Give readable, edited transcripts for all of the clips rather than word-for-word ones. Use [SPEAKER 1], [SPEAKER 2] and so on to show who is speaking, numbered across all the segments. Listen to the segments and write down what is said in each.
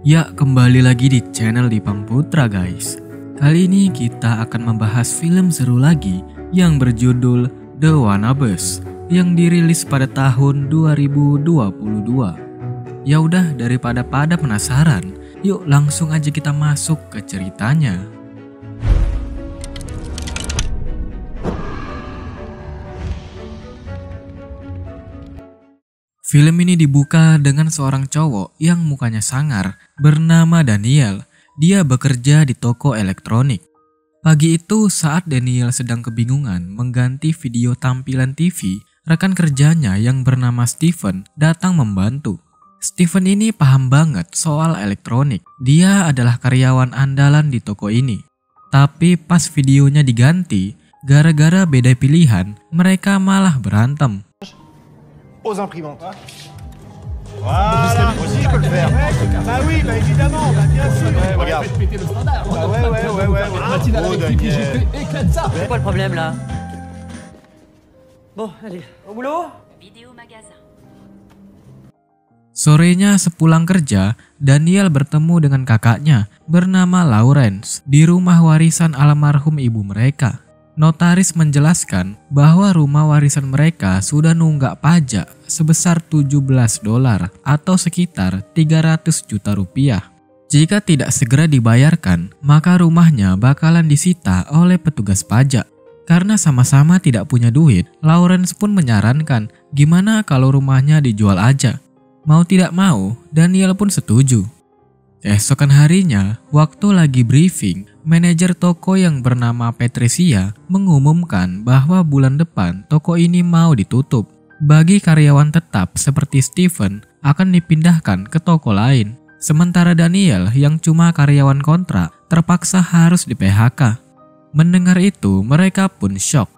[SPEAKER 1] Ya, kembali lagi di channel Dipang Putra guys. Kali ini kita akan membahas film seru lagi yang berjudul The Wannabe yang dirilis pada tahun 2022. Ya udah, daripada pada penasaran, yuk langsung aja kita masuk ke ceritanya. Film ini dibuka dengan seorang cowok yang mukanya sangar bernama Daniel. Dia bekerja di toko elektronik. Pagi itu saat Daniel sedang kebingungan mengganti video tampilan TV, rekan kerjanya yang bernama Steven datang membantu. Steven ini paham banget soal elektronik. Dia adalah karyawan andalan di toko ini. Tapi pas videonya diganti, gara-gara beda pilihan, mereka malah berantem.
[SPEAKER 2] Aux imprimantes. Voilà, aussi je peux le faire. Bah oui, bah évidemment, bah bien sûr. Regarde. Péter le standard. Bah ouais. Oh Daniel. Éclate ça.
[SPEAKER 3] C'est quoi le problème là? Bon, allez, au boulot.
[SPEAKER 4] Vidéo magasin.
[SPEAKER 1] Sorenya sepulang kerja, Daniel bertemu dengan kakaknya bernama Lawrence di rumah warisan almarhum ibu mereka. Notaris menjelaskan bahwa rumah warisan mereka sudah nunggak pajak sebesar $17 atau sekitar 300 juta rupiah. Jika tidak segera dibayarkan, maka rumahnya bakalan disita oleh petugas pajak. Karena sama-sama tidak punya duit, Lawrence pun menyarankan gimana kalau rumahnya dijual aja. Mau tidak mau, Daniel pun setuju. Keesokan harinya, waktu lagi briefing, manajer toko yang bernama Patricia mengumumkan bahwa bulan depan toko ini mau ditutup. Bagi karyawan tetap seperti Steven akan dipindahkan ke toko lain. Sementara Daniel yang cuma karyawan kontrak terpaksa harus di-PHK. Mendengar itu, mereka pun shock.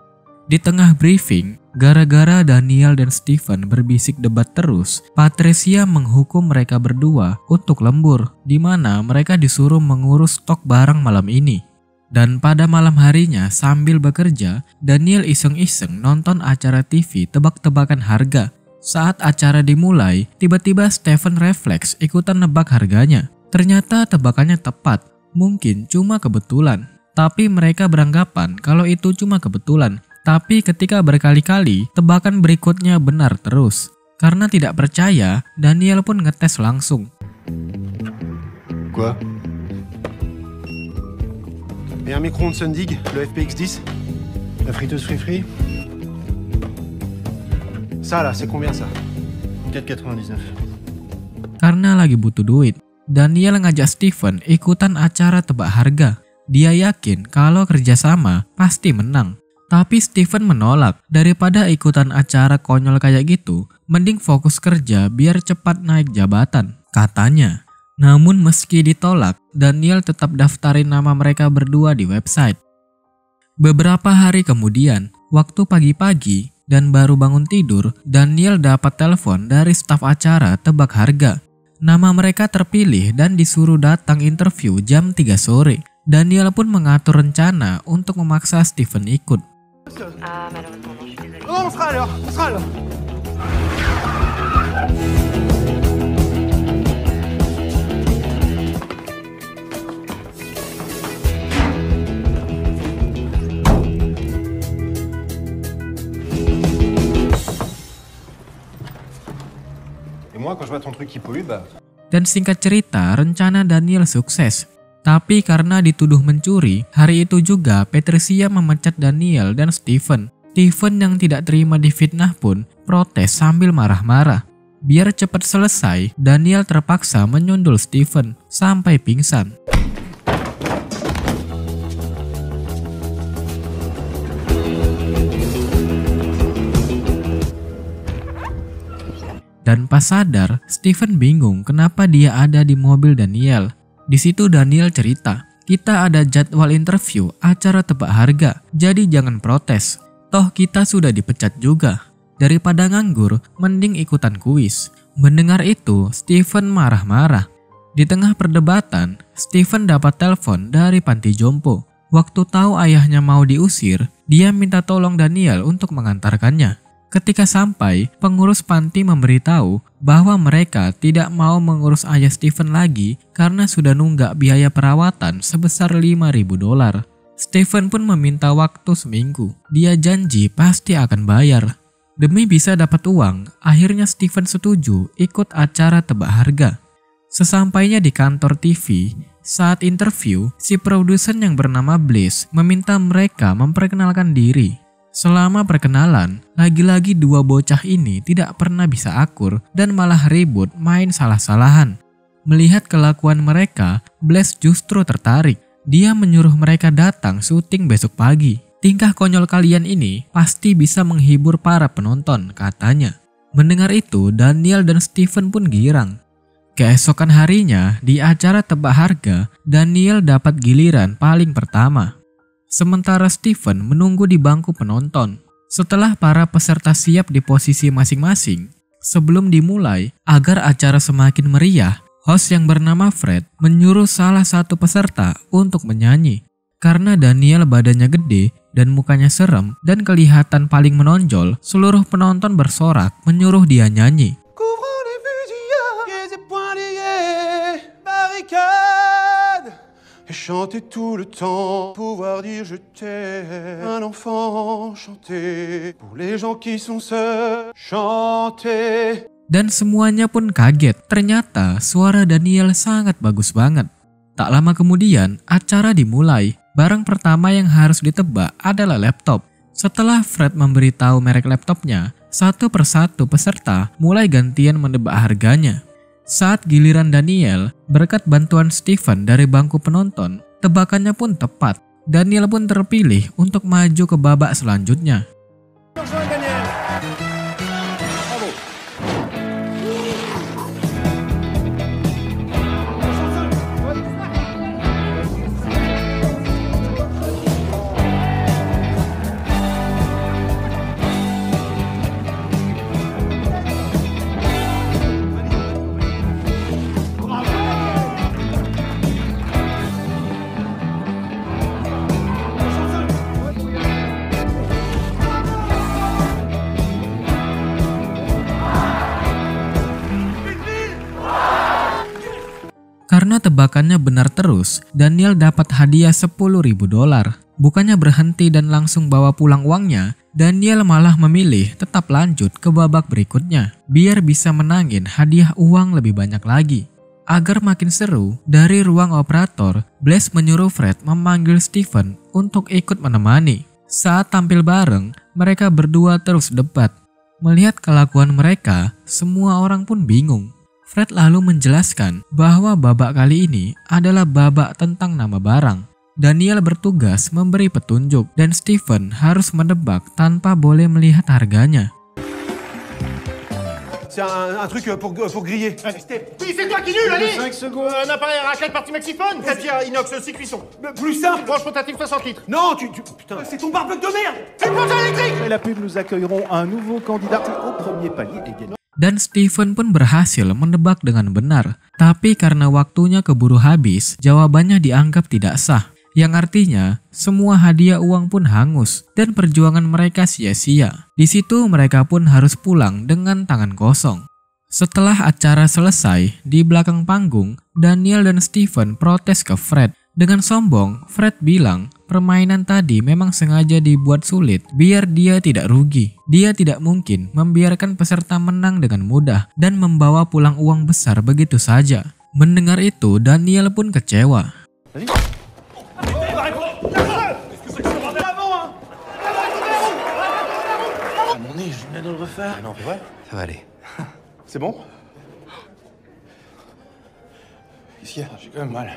[SPEAKER 1] Di tengah briefing, gara-gara Daniel dan Steven berbisik debat terus, Patricia menghukum mereka berdua untuk lembur, di mana mereka disuruh mengurus stok barang malam ini. Dan pada malam harinya sambil bekerja, Daniel iseng-iseng nonton acara TV tebak-tebakan harga. Saat acara dimulai, tiba-tiba Steven refleks ikutan nebak harganya. Ternyata tebakannya tepat, mungkin cuma kebetulan. Tapi mereka beranggapan kalau itu cuma kebetulan. Tapi ketika berkali-kali, tebakan berikutnya benar terus. Karena tidak percaya, Daniel pun ngetes langsung.
[SPEAKER 2] Quoi? Et un micro-ondes Sundig, le FPX 10? La friteuse Free? Ça là, c'est combien ça? 4,99.
[SPEAKER 1] Karena lagi butuh duit, Daniel ngajak Steven ikutan acara tebak harga. Dia yakin kalau kerjasama pasti menang. Tapi Steven menolak, daripada ikutan acara konyol kayak gitu, mending fokus kerja biar cepat naik jabatan, katanya. Namun meski ditolak, Daniel tetap daftarin nama mereka berdua di website. Beberapa hari kemudian, waktu pagi-pagi dan baru bangun tidur, Daniel dapat telepon dari staf acara tebak harga. Nama mereka terpilih dan disuruh datang interview jam 3 sore. Daniel pun mengatur rencana untuk memaksa Steven ikut.
[SPEAKER 4] Ah, malheureusement, non, je suis désolée.
[SPEAKER 2] Non, on sera à l'heure. Et moi, quand je vois ton truc qui pollue, bah...
[SPEAKER 1] Dan singkat cerita, rencana Daniel sukses. Tapi karena dituduh mencuri, hari itu juga Patricia memecat Daniel dan Steven. Steven yang tidak terima difitnah pun protes sambil marah-marah. Biar cepat selesai, Daniel terpaksa menyundul Steven sampai pingsan. Dan pas sadar, Steven bingung kenapa dia ada di mobil Daniel. Di situ Daniel cerita, kita ada jadwal interview acara tebak harga, jadi jangan protes. Toh kita sudah dipecat juga. Daripada nganggur, mending ikutan kuis. Mendengar itu, Steven marah-marah. Di tengah perdebatan, Steven dapat telepon dari panti jompo. Waktu tahu ayahnya mau diusir, dia minta tolong Daniel untuk mengantarkannya. Ketika sampai, pengurus panti memberitahu bahwa mereka tidak mau mengurus ayah Stephen lagi karena sudah nunggak biaya perawatan sebesar $5.000. Stephen pun meminta waktu seminggu. Dia janji pasti akan bayar. Demi bisa dapat uang, akhirnya Stephen setuju ikut acara tebak harga. Sesampainya di kantor TV, saat interview, si produsen yang bernama Bliss meminta mereka memperkenalkan diri. Selama perkenalan, lagi-lagi dua bocah ini tidak pernah bisa akur dan malah ribut main salah-salahan. Melihat kelakuan mereka, Bliss justru tertarik. Dia menyuruh mereka datang syuting besok pagi. Tingkah konyol kalian ini pasti bisa menghibur para penonton, katanya. Mendengar itu, Daniel dan Stephen pun girang. Keesokan harinya, di acara tebak harga, Daniel dapat giliran paling pertama. Sementara Stephen menunggu di bangku penonton. Setelah para peserta siap di posisi masing-masing, sebelum dimulai, agar acara semakin meriah, host yang bernama Fred menyuruh salah satu peserta untuk menyanyi. Karena Daniel badannya gede dan mukanya serem dan kelihatan paling menonjol, seluruh penonton bersorak menyuruh dia nyanyi.
[SPEAKER 2] Et chanter tout le temps, pouvoir dire je t'aime. Un enfant chanter, pour les gens qui sont seuls, chanter.
[SPEAKER 1] Dan semuanya pun kaget, ternyata suara Daniel sangat bagus banget. Tak lama kemudian, acara dimulai. Barang pertama yang harus ditebak adalah laptop. Setelah Fred memberitahu merek laptopnya, satu persatu peserta mulai gantian menebak harganya. Saat giliran Daniel, berkat bantuan Stephen dari bangku penonton, tebakannya pun tepat. Daniel pun terpilih untuk maju ke babak selanjutnya. Karena tebakannya benar terus, Daniel dapat hadiah $10.000. Bukannya berhenti dan langsung bawa pulang uangnya, Daniel malah memilih tetap lanjut ke babak berikutnya, biar bisa menangin hadiah uang lebih banyak lagi. Agar makin seru, dari ruang operator, Bliss menyuruh Fred memanggil Stephen untuk ikut menemani. Saat tampil bareng, mereka berdua terus debat. Melihat kelakuan mereka, semua orang pun bingung. Fred lalu menjelaskan bahwa babak kali ini adalah babak tentang nama barang. Daniel bertugas memberi petunjuk dan Stephen harus menebak tanpa boleh melihat harganya.
[SPEAKER 2] C'est un truc pour griller.
[SPEAKER 5] Oui, c'est toi qui nul, allez 5 secondes. Un appareil à raclette partie Mexiphone. Tapia inox 6 cuissons.
[SPEAKER 2] Plus simple.
[SPEAKER 5] Branche portative 60 litres.
[SPEAKER 2] Non, putain, c'est ton barbecue de merde.
[SPEAKER 5] C'est le électrique.
[SPEAKER 6] Après la pub, nous accueillerons un nouveau candidat au premier palier également.
[SPEAKER 1] Dan Stephen pun berhasil menebak dengan benar. Tapi karena waktunya keburu habis, jawabannya dianggap tidak sah. Yang artinya, semua hadiah uang pun hangus dan perjuangan mereka sia-sia. Di situ mereka pun harus pulang dengan tangan kosong. Setelah acara selesai, di belakang panggung, Daniel dan Stephen protes ke Fred. Dengan sombong, Fred bilang permainan tadi memang sengaja dibuat sulit biar dia tidak rugi. Dia tidak mungkin membiarkan peserta menang dengan mudah dan membawa pulang uang besar begitu saja. Mendengar itu, Daniel pun kecewa.
[SPEAKER 2] C'est bon? Qu'est-ce qu'il y a? J'ai quand même mal.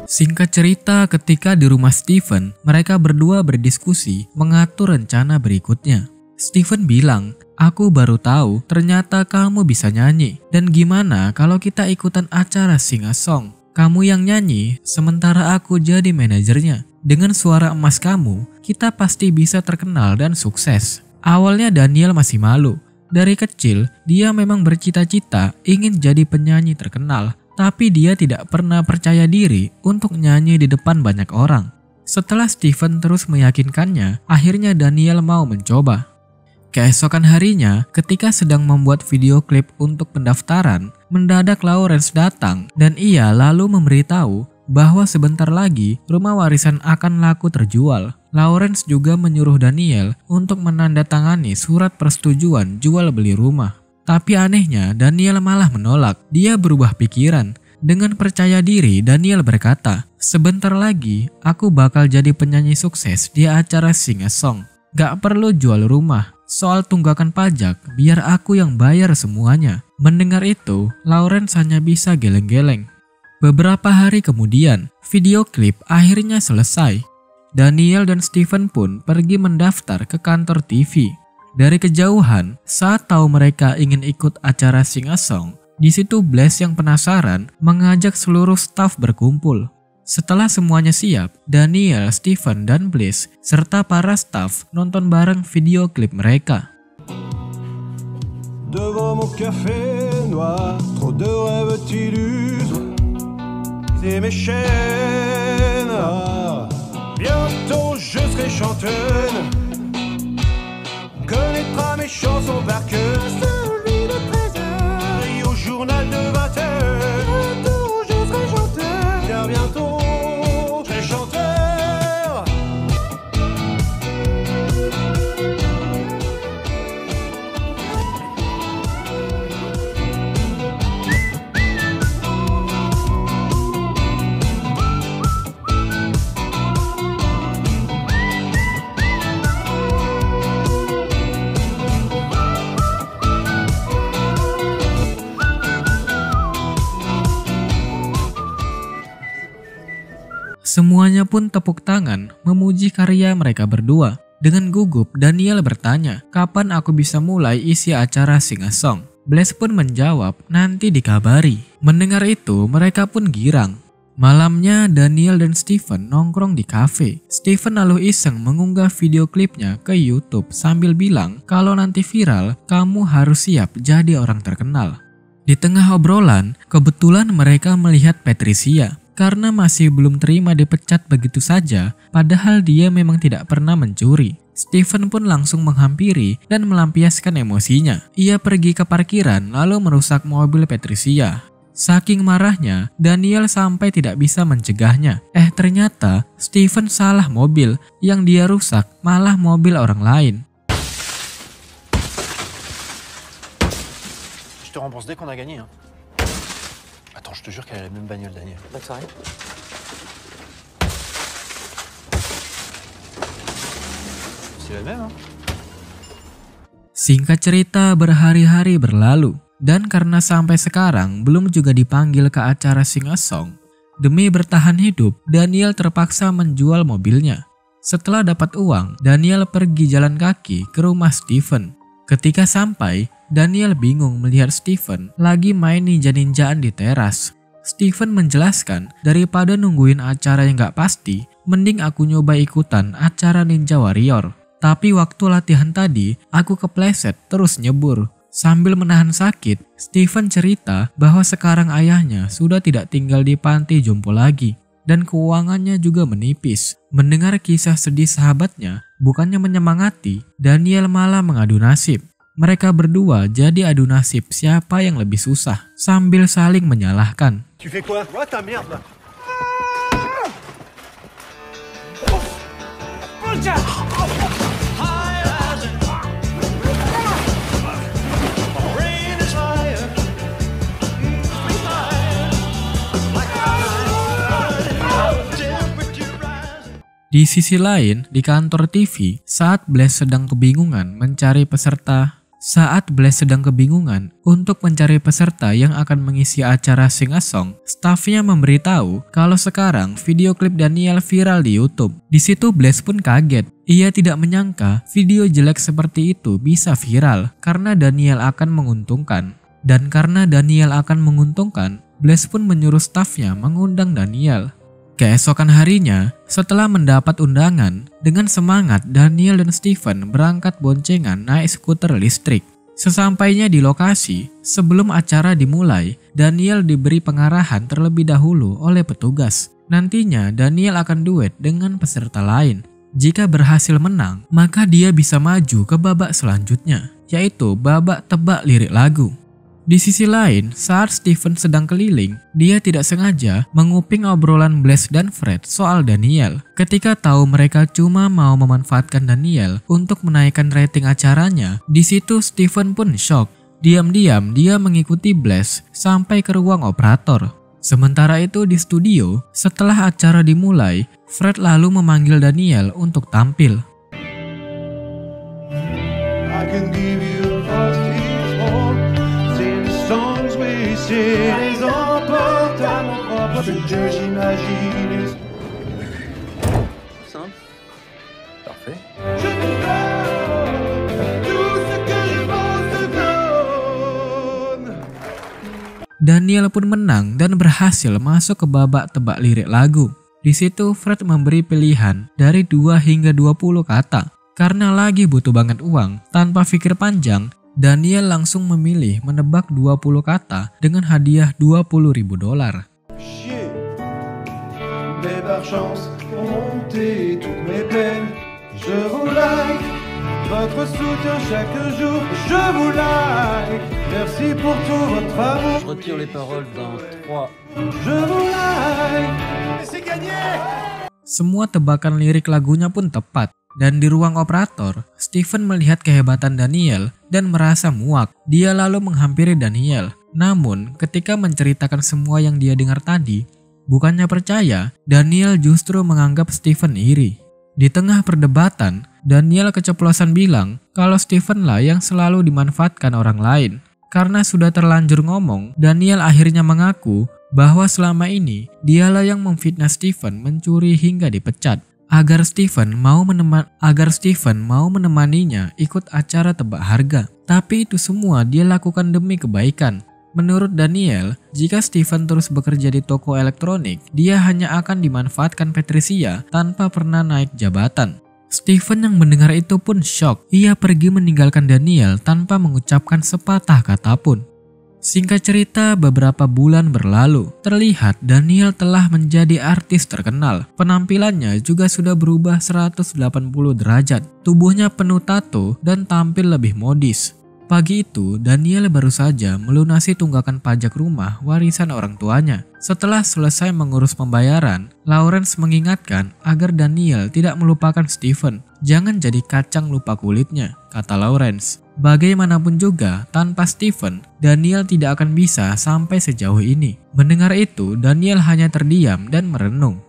[SPEAKER 1] Singkat cerita, ketika di rumah Stephen, mereka berdua berdiskusi mengatur rencana berikutnya. Stephen bilang, "Aku baru tahu ternyata kamu bisa nyanyi. Dan gimana kalau kita ikutan acara Sing a Song? Kamu yang nyanyi, sementara aku jadi manajernya. Dengan suara emas kamu, kita pasti bisa terkenal dan sukses." Awalnya Daniel masih malu, Dari kecil, dia memang bercita-cita ingin jadi penyanyi terkenal, tapi dia tidak pernah percaya diri untuk nyanyi di depan banyak orang. Setelah Steven terus meyakinkannya, akhirnya Daniel mau mencoba. Keesokan harinya, ketika sedang membuat video klip untuk pendaftaran, mendadak Lawrence datang dan ia lalu memberitahu bahwa sebentar lagi rumah warisan akan laku terjual. Lawrence juga menyuruh Daniel untuk menandatangani surat persetujuan jual beli rumah. Tapi anehnya Daniel malah menolak. Dia berubah pikiran. Dengan percaya diri Daniel berkata, "Sebentar lagi aku bakal jadi penyanyi sukses di acara Sing a Song. Gak perlu jual rumah. Soal tunggakan pajak biar aku yang bayar semuanya." Mendengar itu, Lawrence hanya bisa geleng-geleng. Beberapa hari kemudian, video klip akhirnya selesai. Daniel dan Steven pun pergi mendaftar ke kantor TV. Dari kejauhan, saat tahu mereka ingin ikut acara Sing a Song, di situ Blaze yang penasaran mengajak seluruh staf berkumpul. Setelah semuanya siap, Daniel, Steven, dan Blaze serta para staf nonton bareng video klip mereka.
[SPEAKER 2] Devant mon café noir, trop de rêves t'illustrent. C'est mes chaînes. Bientôt je serai chanteuse. Connaîtra mes chansons par cœur. Celui de 13h et au journal de 20h. Bientôt je serai chanteur. Car bientôt je serai chanteur.
[SPEAKER 1] Semuanya pun tepuk tangan memuji karya mereka berdua. Dengan gugup, Daniel bertanya, "Kapan aku bisa mulai isi acara Sing a Song?" Blaze pun menjawab, "Nanti dikabari." Mendengar itu, mereka pun girang. Malamnya, Daniel dan Steven nongkrong di kafe. Steven lalu iseng mengunggah video klipnya ke YouTube sambil bilang kalau nanti viral, kamu harus siap jadi orang terkenal. Di tengah obrolan, kebetulan mereka melihat Patricia. Karena masih belum terima dipecat begitu saja, padahal dia memang tidak pernah mencuri. Steven pun langsung menghampiri dan melampiaskan emosinya. Ia pergi ke parkiran lalu merusak mobil Patricia. Saking marahnya, Daniel sampai tidak bisa mencegahnya. Ternyata Steven salah mobil, yang dia rusak malah mobil orang lain.
[SPEAKER 5] Je te rembourse dès qu'on a gagné. Attends, je te jure qu'elle a la même bagnole, Daniel.
[SPEAKER 3] D'accord.
[SPEAKER 5] C'est la même, hein?
[SPEAKER 1] Singkat cerita, berhari-hari berlalu. Dan karena sampai sekarang belum juga dipanggil ke acara Sing a Song, demi bertahan hidup, Daniel terpaksa menjual mobilnya. Setelah dapat uang, Daniel pergi jalan kaki ke rumah Steven. Ketika sampai, Daniel bingung melihat Steven lagi main ninja-ninjaan di teras. Steven menjelaskan, daripada nungguin acara yang gak pasti, mending aku nyoba ikutan acara Ninja Warrior. Tapi waktu latihan tadi, aku kepleset terus nyebur. Sambil menahan sakit, Steven cerita bahwa sekarang ayahnya sudah tidak tinggal di panti jompo lagi. Dan keuangannya juga menipis. Mendengar kisah sedih sahabatnya, bukannya menyemangati, Daniel malah mengadu nasib. Mereka berdua jadi adu nasib siapa yang lebih susah, sambil saling menyalahkan.
[SPEAKER 5] Tu fais quoi?
[SPEAKER 2] Ouais, ta merde là.
[SPEAKER 1] Di sisi lain, di kantor TV, saat Blaze sedang kebingungan untuk mencari peserta yang akan mengisi acara Sing a Song, stafnya memberitahu kalau sekarang video klip Daniel viral di YouTube. Di situ Blaze pun kaget. Ia tidak menyangka video jelek seperti itu bisa viral karena Daniel akan menguntungkan. Dan karena Daniel akan menguntungkan, Blaze pun menyuruh stafnya mengundang Daniel. Keesokan harinya, setelah mendapat undangan, dengan semangat Daniel dan Steven berangkat boncengan naik skuter listrik. Sesampainya di lokasi, sebelum acara dimulai, Daniel diberi pengarahan terlebih dahulu oleh petugas. Nantinya Daniel akan duet dengan peserta lain. Jika berhasil menang, maka dia bisa maju ke babak selanjutnya, yaitu babak tebak lirik lagu. Di sisi lain, saat Steven sedang keliling, dia tidak sengaja menguping obrolan Blaise dan Fred soal Daniel. Ketika tahu mereka cuma mau memanfaatkan Daniel untuk menaikkan rating acaranya, di situ Steven pun shock. Diam-diam dia mengikuti Blaise sampai ke ruang operator. Sementara itu di studio, setelah acara dimulai, Fred lalu memanggil Daniel untuk tampil.
[SPEAKER 2] I can give you a first hit home. C'est les songs we sing. Les emporte à mon propre budget, j'imagine.
[SPEAKER 3] Simple. Parfait.
[SPEAKER 2] Je te donne tout ce que je pense te donne.
[SPEAKER 1] Daniel pun menang dan berhasil masuk ke babak tebak lirik lagu. Di situ Fred memberi pilihan dari 2 hingga 20 kata. Karena lagi butuh banget uang, tanpa pikir panjang, Daniel langsung memilih menebak 20 kata dengan hadiah $20.000.
[SPEAKER 2] Chier. Mais par chance, pour monter toutes mes peines, je vous like. Votre soutien chaque jour, je vous like. Merci pour tout votre amour.
[SPEAKER 3] Je retire les paroles dans 3.
[SPEAKER 2] Je vous like. C'est gagné.
[SPEAKER 1] Semua tebakan lirik lagunya pun tepat. Dan di ruang operator, Steven melihat kehebatan Daniel dan merasa muak. Dia lalu menghampiri Daniel. Namun, ketika menceritakan semua yang dia dengar tadi, bukannya percaya, Daniel justru menganggap Steven iri. Di tengah perdebatan, Daniel keceplosan bilang kalau Steven lah yang selalu dimanfaatkan orang lain. Karena sudah terlanjur ngomong, Daniel akhirnya mengaku bahwa selama ini dialah yang memfitnah Steven mencuri hingga dipecat. Agar Steven mau menemaninya ikut acara tebak harga. Tapi itu semua dia lakukan demi kebaikan. Menurut Daniel, jika Steven terus bekerja di toko elektronik, dia hanya akan dimanfaatkan Patricia tanpa pernah naik jabatan. Steven yang mendengar itu pun shock. Ia pergi meninggalkan Daniel tanpa mengucapkan sepatah kata pun. Singkat cerita, beberapa bulan berlalu. Terlihat Daniel telah menjadi artis terkenal. Penampilannya juga sudah berubah 180 derajat. Tubuhnya penuh tato dan tampil lebih modis. Pagi itu, Daniel baru saja melunasi tunggakan pajak rumah warisan orang tuanya. Setelah selesai mengurus pembayaran, Lawrence mengingatkan agar Daniel tidak melupakan Steven. Jangan jadi kacang lupa kulitnya, kata Lawrence. Bagaimanapun juga, tanpa Steven, Daniel tidak akan bisa sampai sejauh ini. Mendengar itu, Daniel hanya terdiam dan merenung.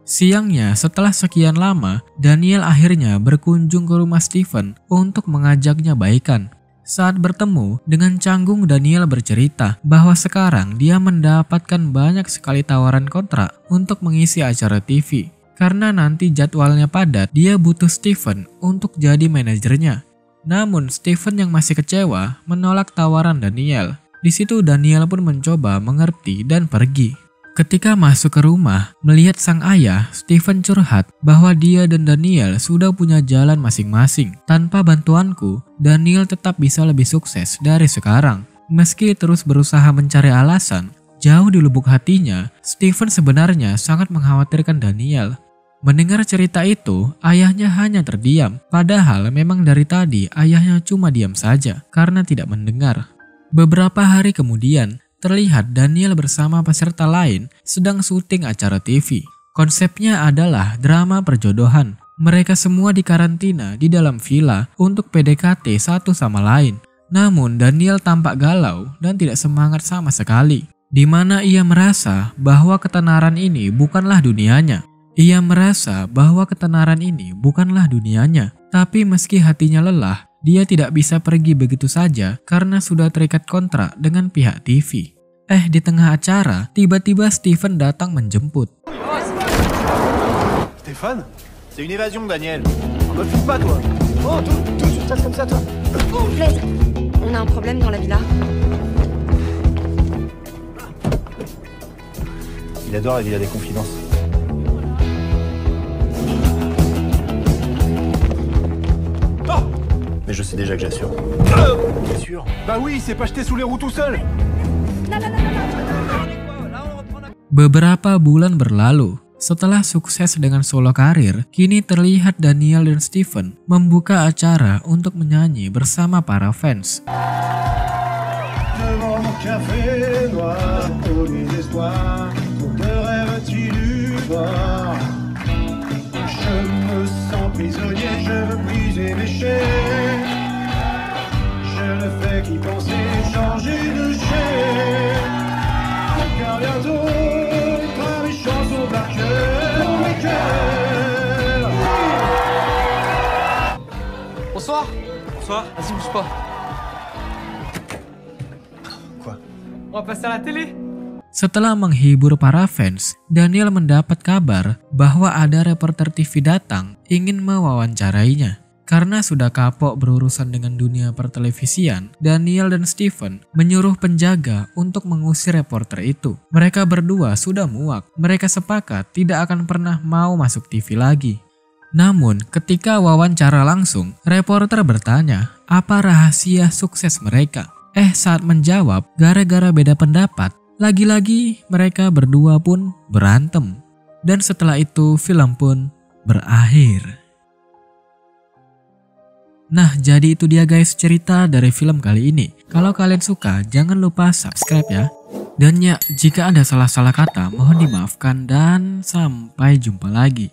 [SPEAKER 1] Siangnya, setelah sekian lama, Daniel akhirnya berkunjung ke rumah Steven untuk mengajaknya baikan. Saat bertemu, dengan canggung Daniel bercerita bahwa sekarang dia mendapatkan banyak sekali tawaran kontrak untuk mengisi acara TV. Karena nanti jadwalnya padat, dia butuh Steven untuk jadi manajernya. Namun Steven yang masih kecewa menolak tawaran Daniel. Di situ Daniel pun mencoba mengerti dan pergi. Ketika masuk ke rumah, melihat sang ayah, Steven curhat bahwa dia dan Daniel sudah punya jalan masing-masing. Tanpa bantuanku, Daniel tetap bisa lebih sukses dari sekarang. Meski terus berusaha mencari alasan, jauh di lubuk hatinya, Steven sebenarnya sangat mengkhawatirkan Daniel. Mendengar cerita itu, ayahnya hanya terdiam. Padahal memang dari tadi ayahnya cuma diam saja karena tidak mendengar. Beberapa hari kemudian, terlihat Daniel bersama peserta lain sedang syuting acara TV. Konsepnya adalah drama perjodohan. Mereka semua dikarantina di dalam villa untuk PDKT satu sama lain. Namun Daniel tampak galau dan tidak semangat sama sekali. Di mana ia merasa bahwa ketenaran ini bukanlah dunianya. Tapi meski hatinya lelah, dia tidak bisa pergi begitu saja karena sudah terikat kontrak dengan pihak TV. Di tengah acara, tiba-tiba Steven datang menjemput.
[SPEAKER 5] Stéphane, c'est une évasion, Daniel. Me fuis pas, toi. Oh, tout se passe comme ça, toi.
[SPEAKER 4] Oh, Blaise, on a un problème dans la villa.
[SPEAKER 6] Il adore la Villa des Confidences.
[SPEAKER 3] Mais je sais déjà que j'assure. T'es sûr?
[SPEAKER 6] Bah oui, il s'est pas jeté sous les roues tout seul.
[SPEAKER 1] Beberapa bulan berlalu. Setelah sukses dengan solo karir, kini terlihat Daniel dan Steven membuka acara untuk menyanyi bersama para fans.
[SPEAKER 2] Devant mon café noir, au désespoir, trop de rêves tu bord. Je me sens prisonnier, je veux briser mes chaînes. Je ne fais qu'y penser, changer de chaîne. Car bientôt, mes chansons par cœur, mes cœurs.
[SPEAKER 7] Bonsoir. Bonsoir. Vas-y, bouge pas.
[SPEAKER 3] Quoi?
[SPEAKER 7] On va passer à la télé.
[SPEAKER 1] Setelah menghibur para fans, Daniel mendapat kabar bahwa ada reporter TV datang ingin mewawancarainya. Karena sudah kapok berurusan dengan dunia pertelevisian, Daniel dan Steven menyuruh penjaga untuk mengusir reporter itu. Mereka berdua sudah muak. Mereka sepakat tidak akan pernah mau masuk TV lagi. Namun, ketika wawancara langsung, reporter bertanya apa rahasia sukses mereka. Saat menjawab, gara-gara beda pendapat, lagi-lagi mereka berdua pun berantem. Dan setelah itu film pun berakhir. Nah, jadi itu dia guys cerita dari film kali ini. Kalau kalian suka, jangan lupa subscribe ya. Dan ya, jika ada salah-salah kata, mohon dimaafkan dan sampai jumpa lagi.